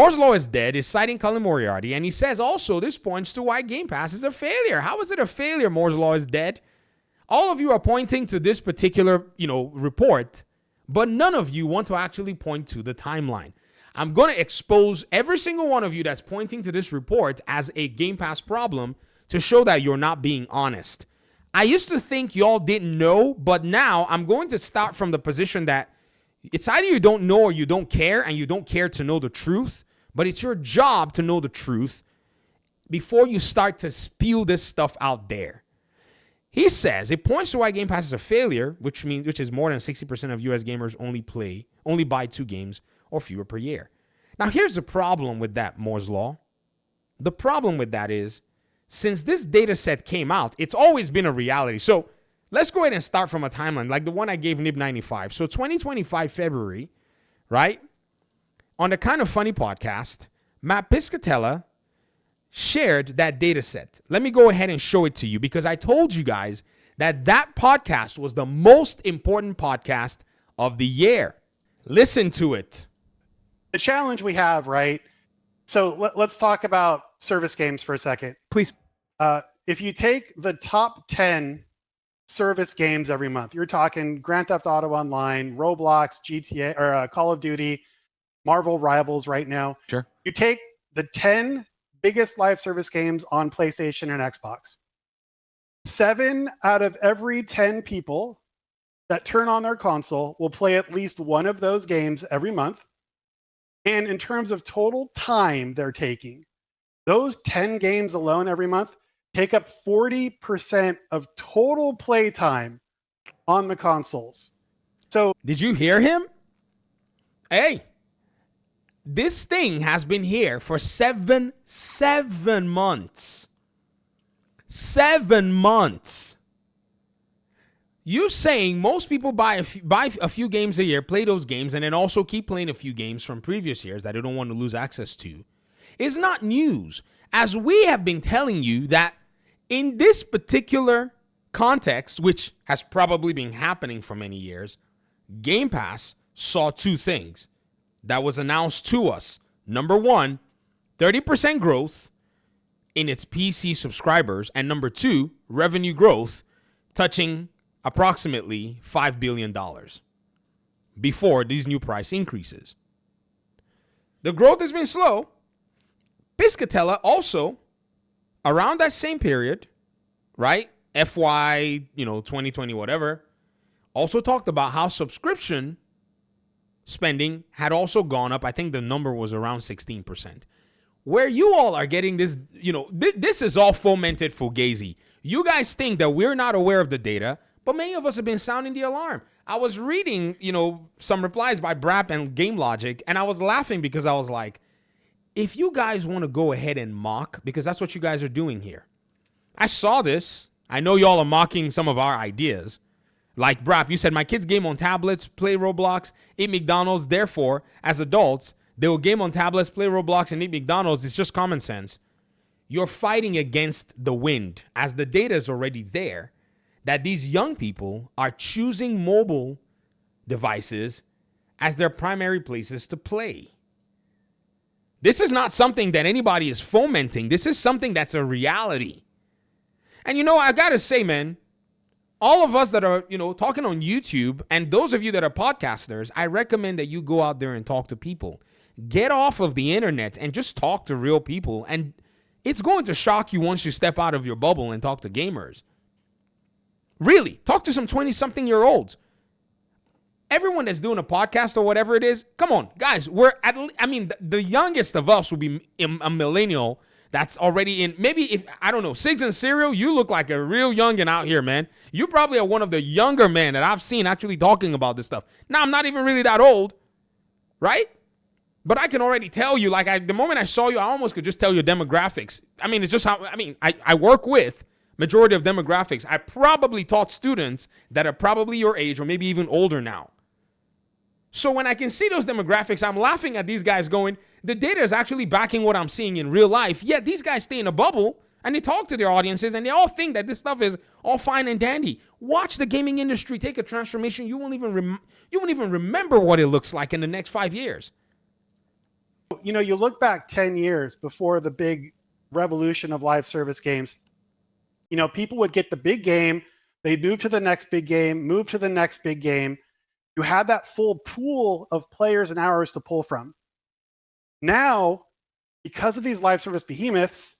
Moore's Law is dead is citing Colin Moriarty, and he says also this points to why Game Pass is a failure. How is it a failure? Moore's Law is dead. All of you are pointing to this particular, report, but none of you want to actually point to the timeline. I'm going to expose every single one of you that's pointing to this report as a Game Pass problem to show that you're not being honest. I used to think y'all didn't know, but now I'm going to start from the position that it's either you don't know or you don't care, and you don't care to know the truth, but it's your job to know the truth before you start to spew this stuff out there. He says it points to why Game Pass is a failure, which is more than 60% of US gamers only buy 2 games or fewer per year. Now, here's the problem with that, Moore's Law. The problem with that is, since this data set came out, it's always been a reality. So let's go ahead and start from a timeline, like the one I gave Nib95. So 2025 February, right? On the Kind of Funny podcast, Matt Piscatella shared that data set. Let me go ahead and show it to you, because I told you guys that podcast was the most important podcast of the year. Listen to it. The challenge we have, right? So let's talk about service games for a second. Please. If you take the top 10 service games every month, you're talking Grand Theft Auto Online, Roblox, GTA, or Call of Duty, Marvel Rivals right now. Sure. You take the 10 biggest live service games on PlayStation and Xbox. 7 out of every 10 people that turn on their console will play at least one of those games every month. And in terms of total time they're taking, those 10 games alone every month take up 40% of total play time on the consoles. So, did you hear him? Hey, this thing has been here for seven months. 7 months. You saying most people buy a few games a year, play those games, and then also keep playing a few games from previous years that they don't want to lose access to is not news. As we have been telling you that in this particular context, which has probably been happening for many years, Game Pass saw 2 things that was announced to us. Number 1, 30% growth in its PC subscribers, and number 2, revenue growth touching approximately $5 billion before these new price increases. The growth has been slow. Piscatella also, around that same period, right, FY, 2020, whatever, also talked about how subscription spending had also gone up. I think the number was around 16%. Where you all are getting this, this is all fomented fugazi. You guys think that we're not aware of the data, but many of us have been sounding the alarm. I was reading, some replies by Brap and Game Logic, and I was laughing because I was like, if you guys want to go ahead and mock, because that's what you guys are doing here. I saw this. I know y'all are mocking some of our ideas. Like Brap, you said, my kids game on tablets, play Roblox, eat McDonald's. Therefore, as adults, they will game on tablets, play Roblox, and eat McDonald's. It's just common sense. You're fighting against the wind, as the data is already there, that these young people are choosing mobile devices as their primary places to play. This is not something that anybody is fomenting. This is something that's a reality. And I got to say, man, all of us that are, talking on YouTube, and those of you that are podcasters, I recommend that you go out there and talk to people. Get off of the internet and just talk to real people. And it's going to shock you once you step out of your bubble and talk to gamers. Really, talk to some 20-something-year-olds. Everyone that's doing a podcast or whatever it is, come on, guys, the youngest of us will be a millennial that's already in, maybe Sigs and Cereal, you look like a real youngin' out here, man. You probably are one of the younger men that I've seen actually talking about this stuff. Now, I'm not even really that old, right? But I can already tell you, the moment I saw you, I almost could just tell your demographics. It's just how, I work with majority of demographics. I probably taught students that are probably your age or maybe even older now. So when I can see those demographics, I'm laughing at these guys going, the data is actually backing what I'm seeing in real life. Yet these guys stay in a bubble and they talk to their audiences and they all think that this stuff is all fine and dandy. Watch the gaming industry take a transformation. You won't even remember what it looks like in the next 5 years. So, you look back 10 years before the big revolution of live service games, people would get the big game, they'd move to the next big game, move to the next big game. You had that full pool of players and hours to pull from. Now, because of these live service behemoths,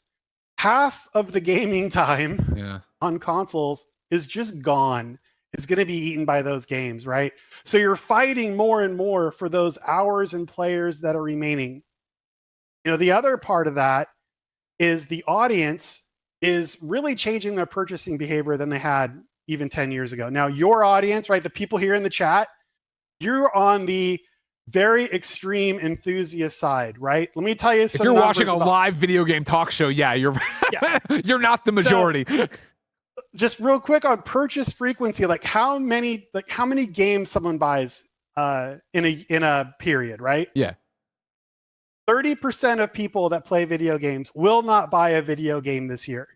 half of the gaming time on consoles is just gone. It's going to be eaten by those games, right? So you're fighting more and more for those hours and players that are remaining. The other part of that is the audience is really changing their purchasing behavior than they had even 10 years ago. Now, your audience, right, the people here in the chat, you're on the very extreme enthusiast side, right? Let me tell you some If you're watching a live video game talk show, you're you're not the majority. So, just real quick on purchase frequency, like how many games someone buys in a period, right? Yeah. 30% of people that play video games will not buy a video game this year.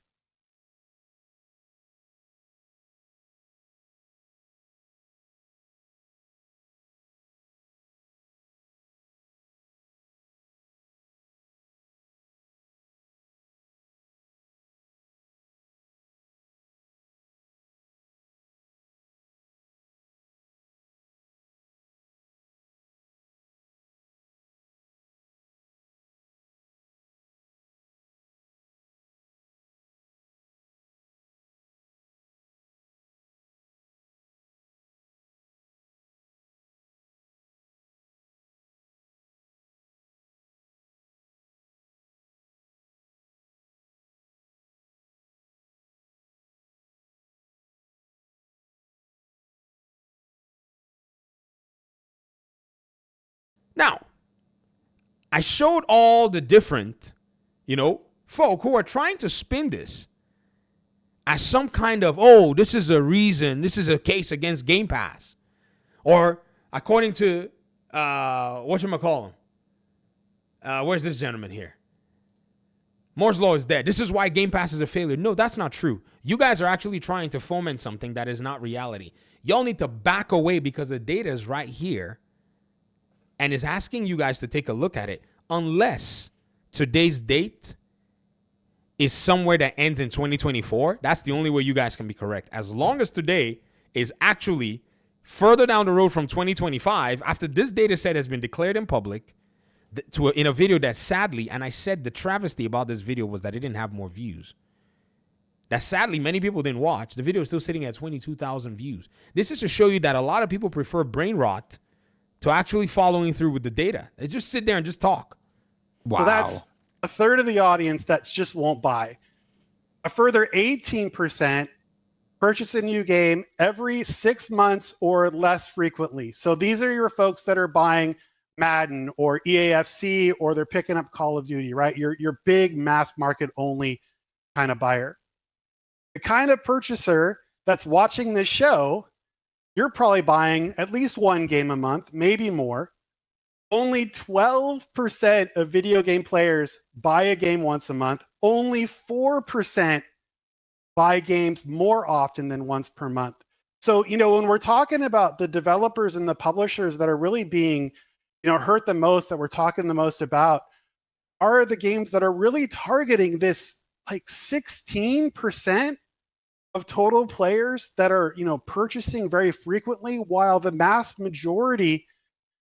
Now, I showed all the different, folk who are trying to spin this as some kind of, this is a reason, this is a case against Game Pass. Or according to, whatchamacallit, where's this gentleman here? Moore's Law is dead. This is why Game Pass is a failure. No, that's not true. You guys are actually trying to foment something that is not reality. Y'all need to back away because the data is right here and is asking you guys to take a look at it, unless today's date is somewhere that ends in 2024. That's the only way you guys can be correct. As long as today is actually further down the road from 2025, after this data set has been declared in public, in a video that sadly, and I said the travesty about this video was that it didn't have more views. That sadly many people didn't watch. The video is still sitting at 22,000 views. This is to show you that a lot of people prefer brain rot to actually following through with the data. They just sit there and just talk. Wow. So that's a third of the audience that just won't buy. A further 18% purchase a new game every 6 months or less frequently. So these are your folks that are buying Madden or EAFC, or they're picking up Call of Duty, right? Your big mass market only kind of buyer. The kind of purchaser that's watching this show, you're probably buying at least one game a month, maybe more. Only 12% of video game players buy a game once a month. Only 4% buy games more often than once per month. So, when we're talking about the developers and the publishers that are really being, hurt the most, that we're talking the most about, are the games that are really targeting this like 16% of total players that are, purchasing very frequently, while the mass majority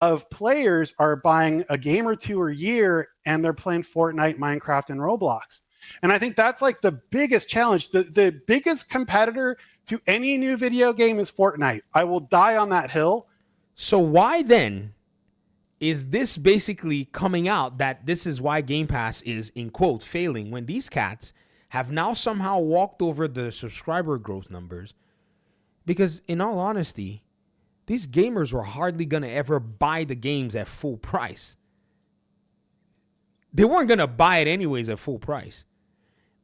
of players are buying a game or two a year and they're playing Fortnite, Minecraft, and Roblox. And I think that's like the biggest challenge. The biggest competitor to any new video game is Fortnite. I will die on that hill. So why then is this basically coming out that this is why Game Pass is, in quote, failing, when these cats have now somehow walked over the subscriber growth numbers? Because in all honesty, these gamers were hardly going to ever buy the games at full price. They weren't going to buy it anyways at full price.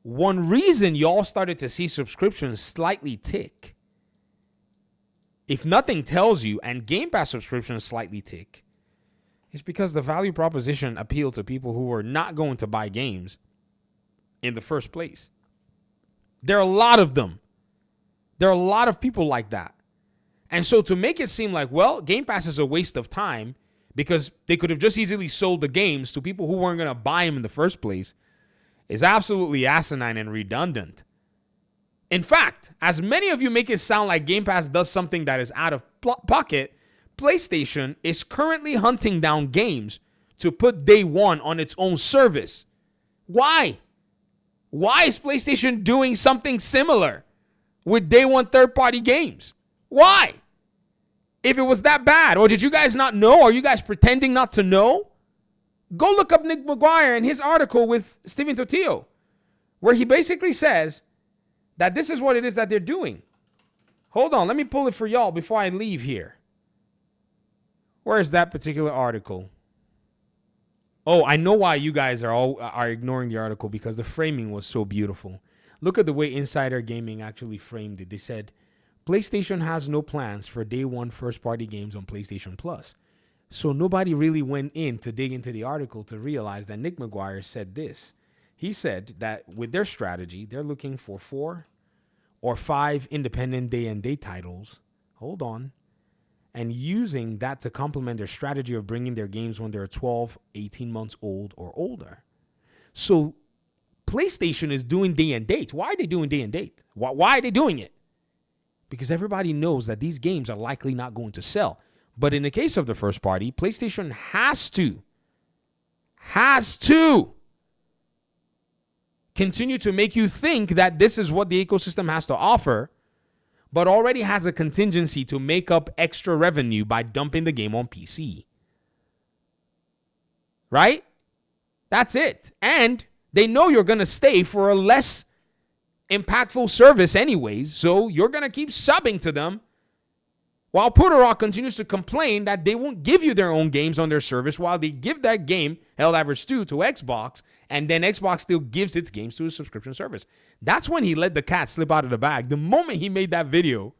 One reason y'all started to see subscriptions slightly tick, if nothing tells you, and Game Pass subscriptions slightly tick, is because the value proposition appealed to people who were not going to buy games in the first place. There are a lot of them. There are a lot of people like that. And so to make it seem like, well, Game Pass is a waste of time because they could have just easily sold the games to people who weren't going to buy them in the first place, is absolutely asinine and redundant. In fact, as many of you make it sound like Game Pass does something that is out of pocket, PlayStation is currently hunting down games to put day one on its own service. Why? Why is PlayStation doing something similar with day one third-party games? Why? If it was that bad, or did you guys not know? Are you guys pretending not to know? Go look up Nick McGuire and his article with Steven Totillo, where he basically says that this is what it is that they're doing. Hold on, let me pull it for y'all before I leave here. Where is that particular article? Oh, I know why you guys are ignoring the article, because the framing was so beautiful. Look at the way Insider Gaming actually framed it. They said, PlayStation has no plans for day one first-party games on PlayStation Plus. So nobody really went in to dig into the article to realize that Nick McGuire said this. He said that with their strategy, they're looking for 4 or 5 independent day-and-date titles. Hold on. And using that to complement their strategy of bringing their games when they're 12, 18 months old or older. So PlayStation is doing day and date. Why are they doing day and date? Why are they doing it? Because everybody knows that these games are likely not going to sell. But in the case of the first party, PlayStation has to continue to make you think that this is what the ecosystem has to offer, but already has a contingency to make up extra revenue by dumping the game on PC. Right? That's it. And they know you're going to stay for a less impactful service anyways, so you're going to keep subbing to them, while Puderok continues to complain that they won't give you their own games on their service, while they give that game, Helldivers 2, to Xbox, and then Xbox still gives its games to a subscription service. That's when he let the cat slip out of the bag. The moment he made that video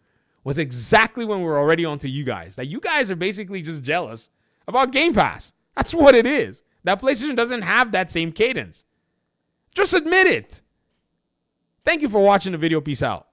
was exactly when we were already on to you guys. That you guys are basically just jealous about Game Pass. That's what it is. That PlayStation doesn't have that same cadence. Just admit it. Thank you for watching the video. Peace out.